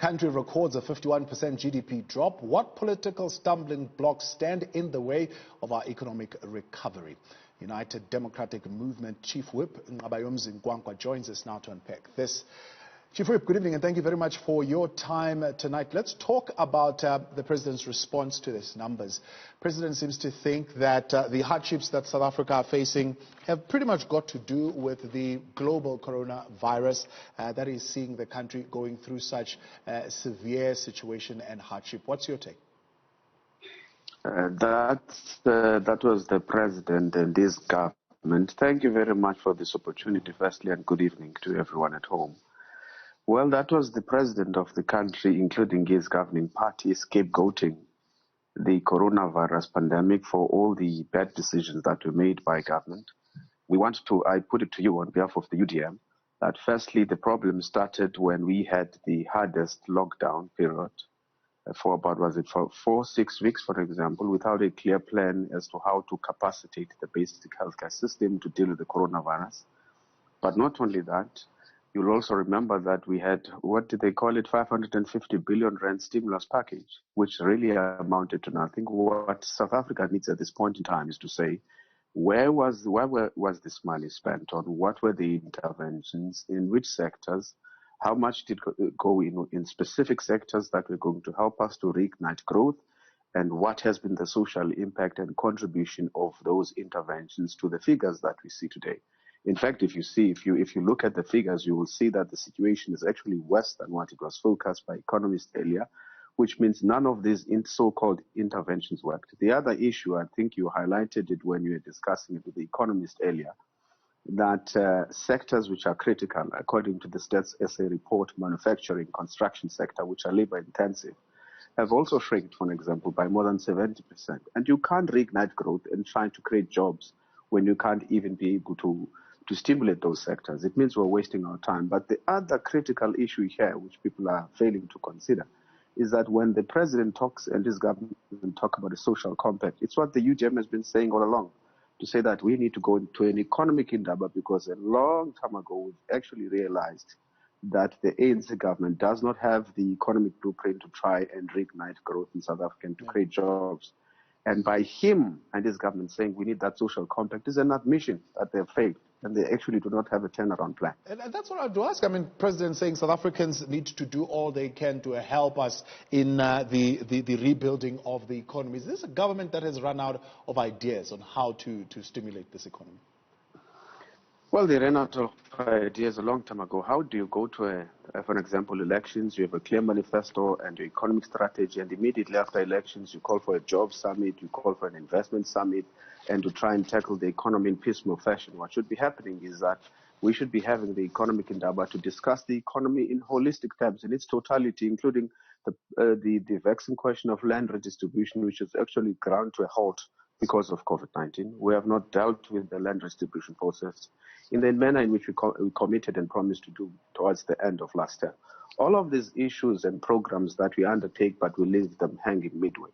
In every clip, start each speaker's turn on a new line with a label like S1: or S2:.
S1: Country records a 51% GDP drop. What political stumbling blocks stand in the way of our economic recovery? United Democratic Movement Chief Whip Nqabayomzi Kwankwa joins us now to unpack this. Chief Whip, good evening and thank you very much for your time tonight. Let's talk about the President's response to these numbers. The President seems to think that the hardships that South Africa are facing have pretty much got to do with the global coronavirus that is seeing the country going through such severe situation and hardship. What's your take?
S2: That was the President and his government. Thank you very much for this opportunity, firstly, and good evening to everyone at home. Well, that was the President of the country, including his governing party, scapegoating the coronavirus pandemic for all the bad decisions that were made by government. I put it to you on behalf of the UDM, that firstly, the problem started when we had the hardest lockdown period for about, 4-6 weeks, for example, without a clear plan as to how to capacitate the basic healthcare system to deal with the coronavirus. But not only that, you'll also remember that we had, 550 billion rand stimulus package, which really amounted to nothing. What South Africa needs at this point in time is to say, where was this money spent on? What were the interventions? In which sectors? How much did go in specific sectors that were going to help us to reignite growth? And what has been the social impact and contribution of those interventions to the figures that we see today? In fact, if you look at the figures, you will see that the situation is actually worse than what it was forecast by economists earlier, which means none of these so-called interventions worked. The other issue, I think you highlighted it when you were discussing it with the economist earlier, that sectors which are critical, according to the Stats SA report, manufacturing, construction sector, which are labor intensive, have also shrinked, for example, by more than 70%. And you can't reignite growth and try to create jobs when you can't even be able to stimulate those sectors. It means we're wasting our time. But the other critical issue here, which people are failing to consider, is that when the President talks and his government talk about a social compact, it's what the UDM has been saying all along, to say that we need to go into an economic indaba, because a long time ago we've actually realized that the ANC government does not have the economic blueprint to try and reignite growth in South Africa and to create jobs. And by him and his government saying we need that social compact is an admission that they've failed and they actually do not have a turnaround plan.
S1: And that's what I have to ask. I mean, President saying South Africans need to do all they can to help us in the rebuilding of the economy. Is this a government that has run out of ideas on how to stimulate this economy?
S2: Well, they ran out of ideas a long time ago. How do you go to, for example, elections? You have a clear manifesto and your economic strategy, and immediately after elections, you call for a job summit, you call for an investment summit, and to try and tackle the economy in piecemeal fashion. What should be happening is that we should be having the economic indaba to discuss the economy in holistic terms, in its totality, including the vexing question of land redistribution, which is actually ground to a halt because of COVID-19. We have not dealt with the land distribution process in the manner in which we committed and promised to do towards the end of last year. All of these issues and programs that we undertake, but we leave them hanging midway.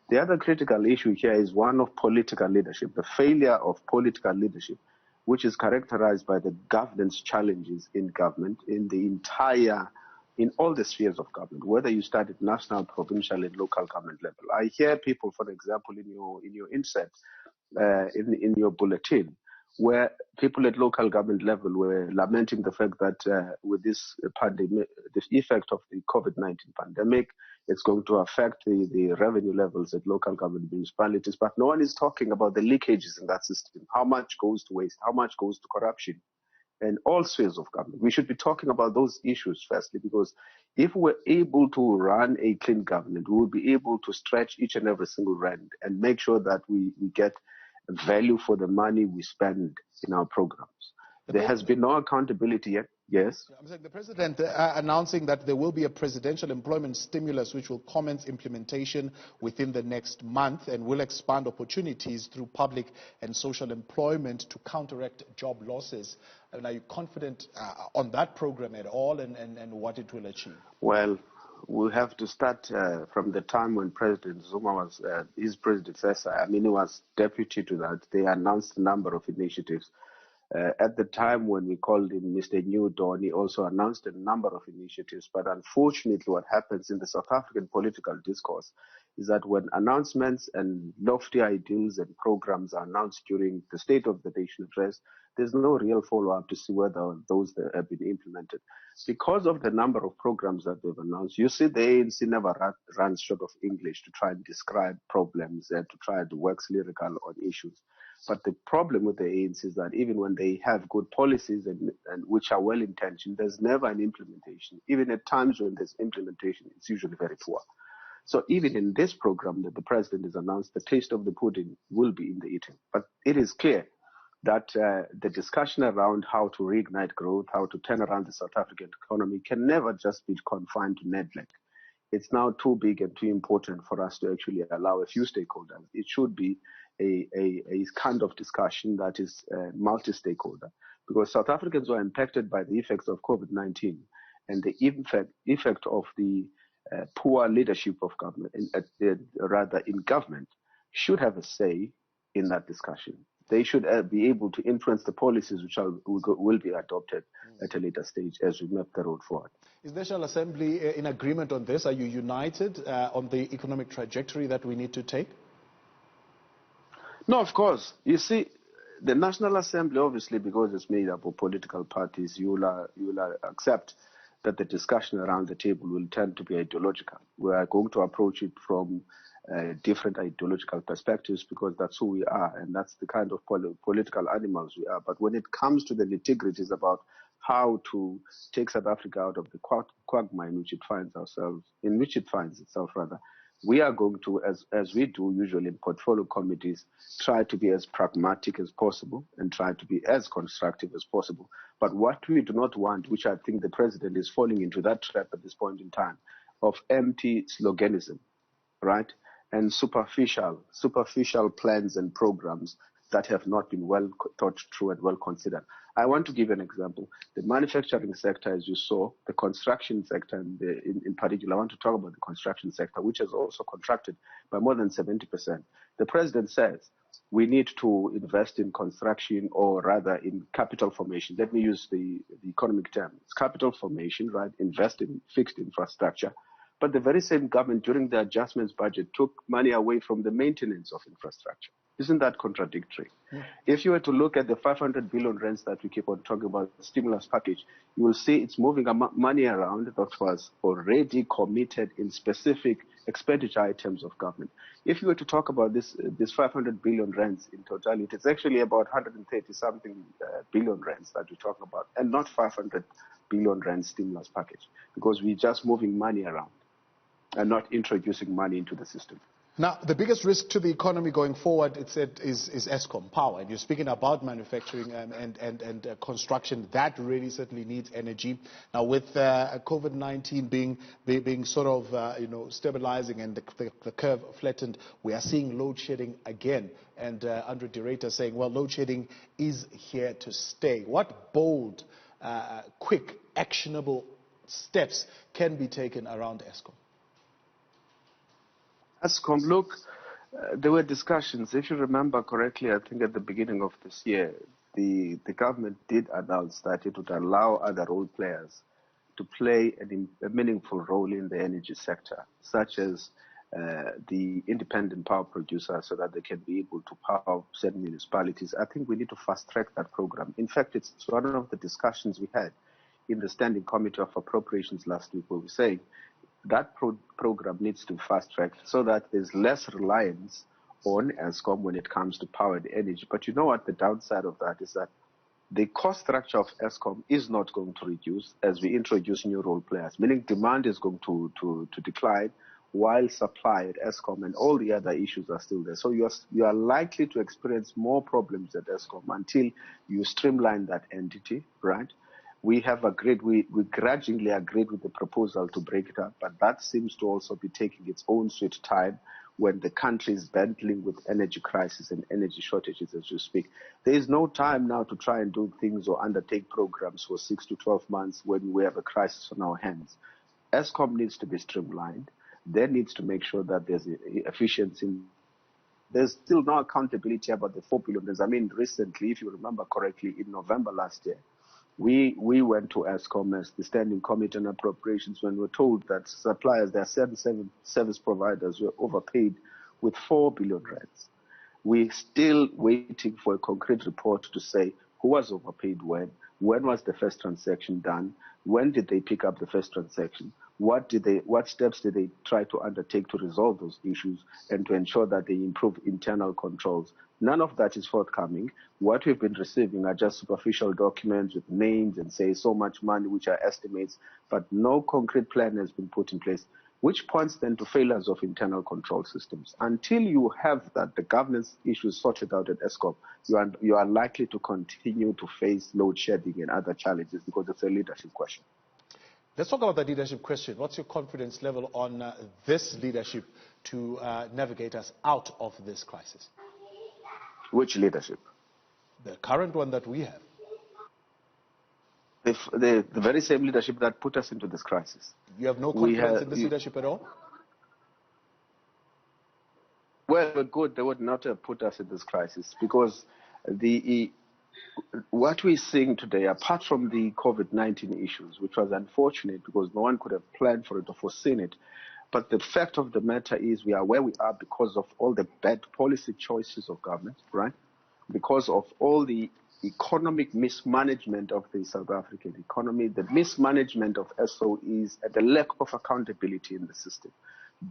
S2: The other critical issue here is one of political leadership, the failure of political leadership, which is characterized by the governance challenges in government, in all the spheres of government, whether you start at national, provincial, and local government level. I hear people, for example, in your insert, in your bulletin, where people at local government level were lamenting the fact that with this pandemic, the effect of the COVID-19 pandemic, it's going to affect the revenue levels at local government municipalities. But no one is talking about the leakages in that system. How much goes to waste? How much goes to corruption? And all spheres of government. We should be talking about those issues firstly, because if we're able to run a clean government, we will be able to stretch each and every single rand and make sure that we get value for the money we spend in our programs. There has been no accountability yet. Yes.
S1: I'm saying the President announcing that there will be a presidential employment stimulus which will commence implementation within the next month and will expand opportunities through public and social employment to counteract job losses. I mean, are you confident on that program at all and what it will achieve?
S2: Well, we have to start from the time when President Zuma was his predecessor. I mean, he was deputy to that. They announced a number of initiatives. At the time when we called him Mr. New Dawn, he also announced a number of initiatives. But unfortunately, what happens in the South African political discourse is that when announcements and lofty ideals and programs are announced during the State of the Nation address, there's no real follow-up to see whether those have been implemented. Because of the number of programs that they've announced, you see the ANC never runs short of English to try and describe problems and to try to wax lyrical on issues. But the problem with the ANC is that even when they have good policies and which are well-intentioned, there's never an implementation. Even at times when there's implementation, it's usually very poor. So even in this program that the president has announced, the taste of the pudding will be in the eating. But it is clear that the discussion around how to reignite growth, how to turn around the South African economy can never just be confined to Nedlac. It's now too big and too important for us to actually allow a few stakeholders. It should be a kind of discussion that is multi-stakeholder, because South Africans were impacted by the effects of COVID-19 and the effect of the poor leadership of government, rather in government, should have a say in that discussion. They should be able to influence the policies which will be adopted at a later stage as we map the road forward.
S1: Is the National Assembly in agreement on this? Are you united on the economic trajectory that we need to take?
S2: No, of course. You see, the National Assembly, obviously, because it's made up of political parties, you will accept that the discussion around the table will tend to be ideological. We are going to approach it from different ideological perspectives because that's who we are and that's the kind of political animals we are. But when it comes to the nitty-gritties about how to take South Africa out of the quagmire in which it finds itself, we are going to, as we do usually in portfolio committees, try to be as pragmatic as possible and try to be as constructive as possible. But what we do not want, which I think the president is falling into that trap at this point in time, of empty sloganism, right? And superficial plans and programs that have not been well thought through and well considered. I want to give an example. The manufacturing sector, as you saw, the construction sector in particular, I want to talk about the construction sector, which has also contracted by more than 70%. The president says we need to invest in construction, or rather in capital formation. Let me use the economic term. It's capital formation, right? Invest in fixed infrastructure. But the very same government during the adjustments budget took money away from the maintenance of infrastructure. Isn't that contradictory? Yeah. If you were to look at the 500 billion rands that we keep on talking about, the stimulus package, you will see it's moving money around that was already committed in specific expenditure items of government. If you were to talk about this 500 billion rands in totality, it's actually about 130-something billion rands that we talk about, and not 500 billion rand stimulus package, because we're just moving money around and not introducing money into the system.
S1: Now, the biggest risk to the economy going forward, it said, is Eskom power. And you're speaking about manufacturing and construction. That really certainly needs energy. Now, with COVID-19 being sort of, stabilizing and the curve flattened, we are seeing load shedding again. And Andre de Ruyter saying, well, load shedding is here to stay. What bold, quick, actionable steps can be taken around Eskom?
S2: Eskom, look, there were discussions. If you remember correctly, I think at the beginning of this year, the government did announce that it would allow other role players to play a meaningful role in the energy sector, such as the independent power producers, so that they can be able to power certain municipalities. I think we need to fast-track that program. In fact, it's one of the discussions we had in the Standing Committee of Appropriations last week, where we say that program needs to fast-track so that there's less reliance on Eskom when it comes to power and energy. But you know what? The downside of that is that the cost structure of Eskom is not going to reduce as we introduce new role players, meaning demand is going to decline while supply at Eskom and all the other issues are still there. So you are likely to experience more problems at Eskom until you streamline that entity, right? We have agreed, we grudgingly agreed with the proposal to break it up, but that seems to also be taking its own sweet time when the country is battling with energy crisis and energy shortages as we speak. There is no time now to try and do things or undertake programs for 6 to 12 months when we have a crisis on our hands. Eskom needs to be streamlined. There needs to make sure that there's efficiency There's still no accountability about the 4 billion. I mean, recently, if you remember correctly, in November last year, we went to ESCOM as the Standing Committee on Appropriations when we were told that suppliers, their service providers, were overpaid with 4 billion rands. We're still waiting for a concrete report to say who was overpaid when was the first transaction done, when did they pick up the first transaction, what steps did they try to undertake to resolve those issues and to ensure that they improve internal controls. None of that is forthcoming. What we've been receiving are just superficial documents with names and say so much money, which are estimates, but no concrete plan has been put in place, which points then to failures of internal control systems. Until you have that, the governance issues sorted out at ESCOM, you are likely to continue to face load shedding and other challenges because it's a leadership question.
S1: Let's talk about the leadership question. What's your confidence level on this leadership to navigate us out of this crisis?
S2: Which leadership?
S1: The current one that we have.
S2: The very same leadership that put us into this crisis.
S1: You have no confidence in this leadership at all?
S2: Well, good. They would not have put us in this crisis because what we're seeing today, apart from the COVID-19 issues, which was unfortunate because no one could have planned for it or foreseen it, but the fact of the matter is we are where we are because of all the bad policy choices of government, right? Because of all the economic mismanagement of the South African economy, the mismanagement of SOEs, and the lack of accountability in the system.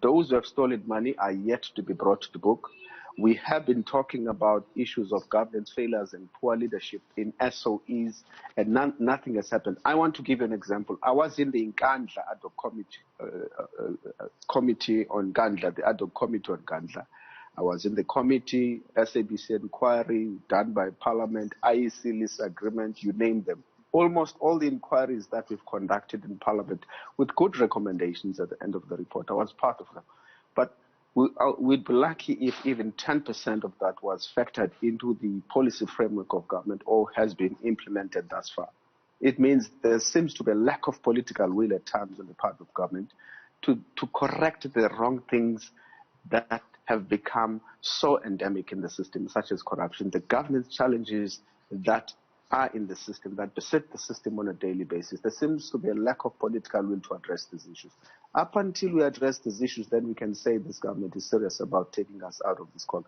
S2: Those who have stolen money are yet to be brought to book. We have been talking about issues of governance failures and poor leadership in SOEs, and nothing has happened. I want to give you an example. I was in the Nkandla ad hoc committee on Nkandla, the ad hoc committee on Nkandla. I was in the committee, SABC inquiry done by Parliament, IEC lease agreement, you name them. Almost all the inquiries that we've conducted in Parliament with good recommendations at the end of the report, I was part of them. But we'd be lucky if even 10% of that was factored into the policy framework of government or has been implemented thus far. It means there seems to be a lack of political will at times on the part of government to correct the wrong things that have become so endemic in the system, such as corruption, the governance challenges that are in the system, that beset the system on a daily basis. There seems to be a lack of political will to address these issues. Up until we address these issues, then we can say this government is serious about taking us out of this COVID.